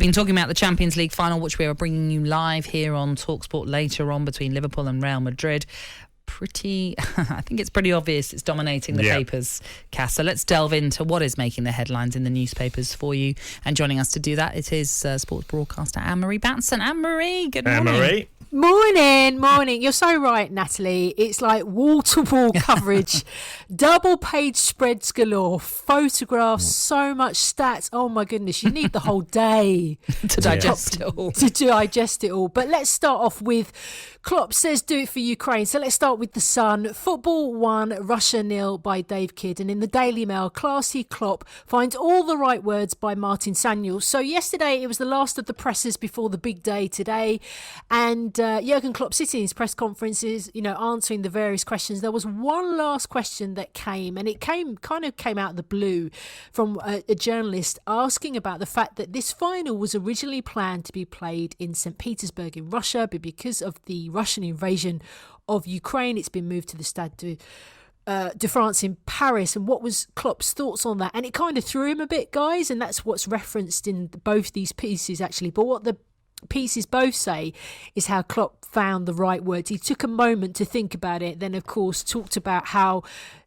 been talking about the Champions League final, which we are bringing you live here on talkSPORT later on, between Liverpool and Real Madrid. I think it's pretty obvious it's dominating the papers, Cass. So let's delve into what is making the headlines in the newspapers for you. And joining us to do that, it is sports broadcaster Anne-Marie Batson. Anne-Marie, good morning. Anne-Marie. Morning. You're so right, Natalie. It's like wall-to-wall coverage, double-page spreads galore, photographs, so much stats. Oh, my goodness, you need the whole day to digest it all. To digest it all. But let's start off with Klopp says do it for Ukraine. So let's start with The Sun. Football 1, Russia 0 by Dave Kidd. And in the Daily Mail, Classy Klopp finds all the right words by Martin Samuel. So yesterday it was the last of the presses before the big day today. And Jurgen Klopp sitting in his press conferences, answering the various questions. There was one last question that came, and it came out of the blue from a journalist asking about the fact that this final was originally planned to be played in St. Petersburg in Russia, but because of the Russian invasion of Ukraine, it's been moved to the Stade de France in Paris. And what was Klopp's thoughts on that? And it kind of threw him a bit, guys, and that's what's referenced in both these pieces, actually. But what the pieces both say is how Klopp found the right words. He took a moment to think about it, then of course talked about how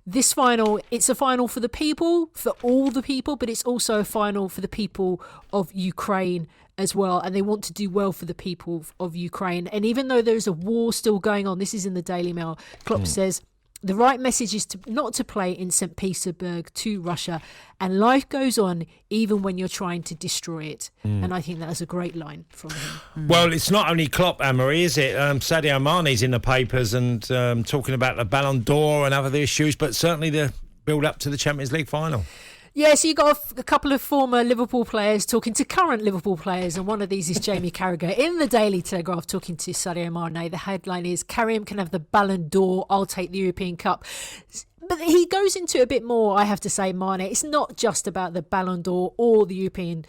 this final, it's a final for the people, for all the people, but it's also a final for the people of Ukraine as well, and they want to do well for the people of Ukraine. And even though there's a war still going on, this is in the Daily Mail, Klopp says the right message is not to play in St. Petersburg to Russia, and life goes on even when you're trying to destroy it. And I think that was a great line from him. Well, it's not only Klopp, Anne-Marie, is it? Sadio Mane's in the papers and talking about the Ballon d'Or and other issues, but certainly the build-up to the Champions League final. Yeah, so you got a couple of former Liverpool players talking to current Liverpool players, and one of these is Jamie Carragher in the Daily Telegraph talking to Sadio Mane. The headline is, Karim can have the Ballon d'Or, I'll take the European Cup. But he goes into a bit more, I have to say, Mane. It's not just about the Ballon d'Or or the European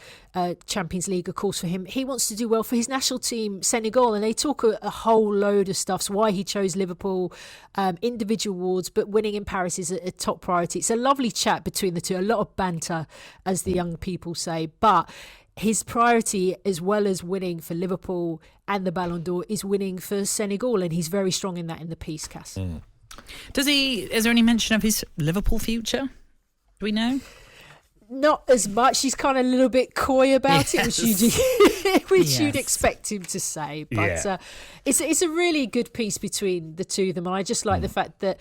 Champions League, of course, for him. He wants to do well for his national team, Senegal, and they talk a whole load of stuff. So why he chose Liverpool, individual awards, but winning in Paris is a top priority. It's a lovely chat between the two, a lot of banter, as the young people say. But his priority, as well as winning for Liverpool and the Ballon d'Or, is winning for Senegal, and he's very strong in that in the piece, Cass. Is there any mention of his Liverpool future? Do we know? Not as much. He's kind of a little bit coy about it, which you'd expect him to say. But it's a really good piece between the two of them. And I just like the fact that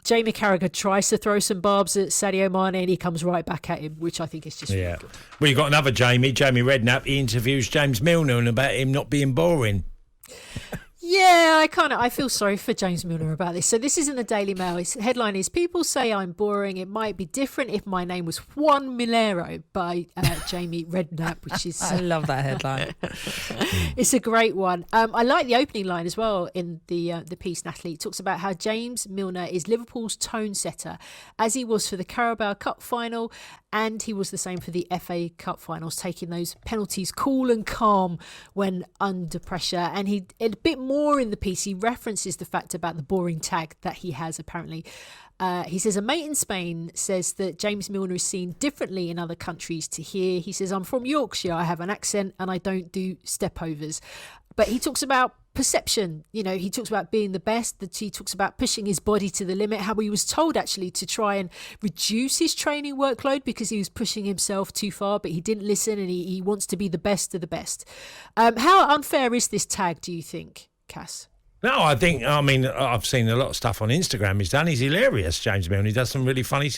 Jamie Carragher tries to throw some barbs at Sadio Mane and he comes right back at him, which I think is just really good. Well, you've got another Jamie Redknapp. He interviews James Milner about him not being boring. Yeah, I feel sorry for James Milner about this. So this is in the Daily Mail. His headline is, people say I'm boring. It might be different if my name was Juan Milero, by Jamie Redknapp, which is... I love that headline. It's a great one. I like the opening line as well in the piece, Natalie. It talks about how James Milner is Liverpool's tone setter, as he was for the Carabao Cup final, and he was the same for the FA Cup finals, taking those penalties cool and calm when under pressure. And he, a bit more in the piece, he references the fact about the boring tag that he has apparently. He says, a mate in Spain says that James Milner is seen differently in other countries to here. He says, I'm from Yorkshire, I have an accent and I don't do stepovers. But he talks about perception, he talks about being the best, that he talks about pushing his body to the limit, how he was told actually to try and reduce his training workload because he was pushing himself too far, but he didn't listen, and he wants to be the best of the best. How unfair is this tag, do you think, Cass? No, I've seen a lot of stuff on Instagram he's done. He's hilarious, James Milner. He does some really funny,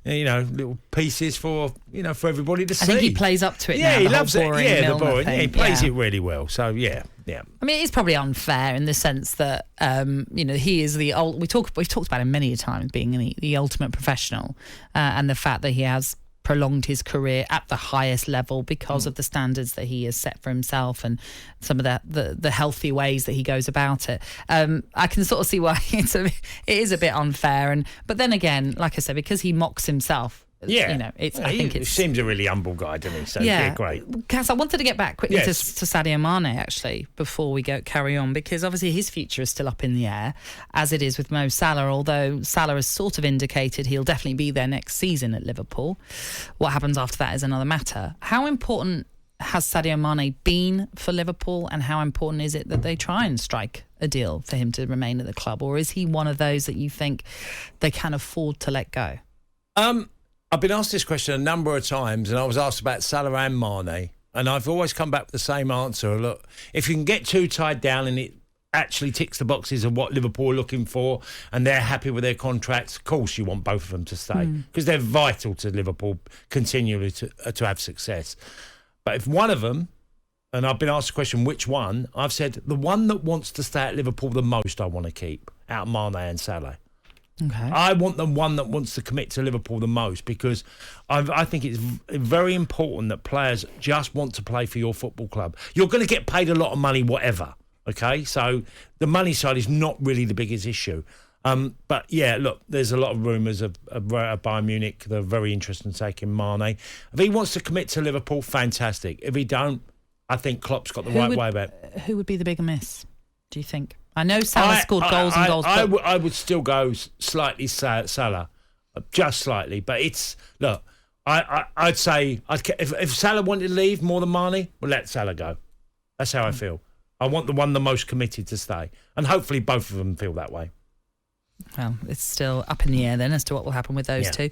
little pieces for everybody to see. I think he plays up to it now. Yeah, he loves it. Yeah, the boring. Thing. Yeah, he plays it really well. So, yeah. I mean, it is probably unfair in the sense that, he is the old... We've talked about him many times being the ultimate professional, and the fact that he has prolonged his career at the highest level because of the standards that he has set for himself and some of the healthy ways that he goes about it. I can sort of see why it is a bit unfair, but then again, like I said, because he mocks himself. Yeah, I think he seems a really humble guy, doesn't he? So great. Cass, I wanted to get back quickly to Sadio Mane actually before we carry on, because obviously his future is still up in the air, as it is with Mo Salah. Although Salah has sort of indicated he'll definitely be there next season at Liverpool. What happens after that is another matter. How important has Sadio Mane been for Liverpool, and how important is it that they try and strike a deal for him to remain at the club? Or is he one of those that you think they can afford to let go? I've been asked this question a number of times, and I was asked about Salah and Mane, and I've always come back with the same answer. Look, if you can get two tied down and it actually ticks the boxes of what Liverpool are looking for and they're happy with their contracts, of course you want both of them to stay because they're vital to Liverpool continually to have success. But if one of them, and I've been asked the question, which one, I've said the one that wants to stay at Liverpool the most I want to keep out of Mane and Salah. Okay. I want the one that wants to commit to Liverpool the most because I think it's very important that players just want to play for your football club. You're going to get paid a lot of money, whatever, okay? So the money side is not really the biggest issue. But, yeah, look, there's a lot of rumours of Bayern Munich. They're very interested in taking Mane. If he wants to commit to Liverpool, fantastic. If he don't, I think Klopp's got the right way about it. Who would be the bigger miss, do you think? I know Salah scored goals and goals. I would still go slightly Salah, just slightly. But it's, look, I'd say if Salah wanted to leave more than Mane, well, let Salah go. That's how I feel. I want the one the most committed to stay. And hopefully both of them feel that way. Well, it's still up in the air then as to what will happen with those two.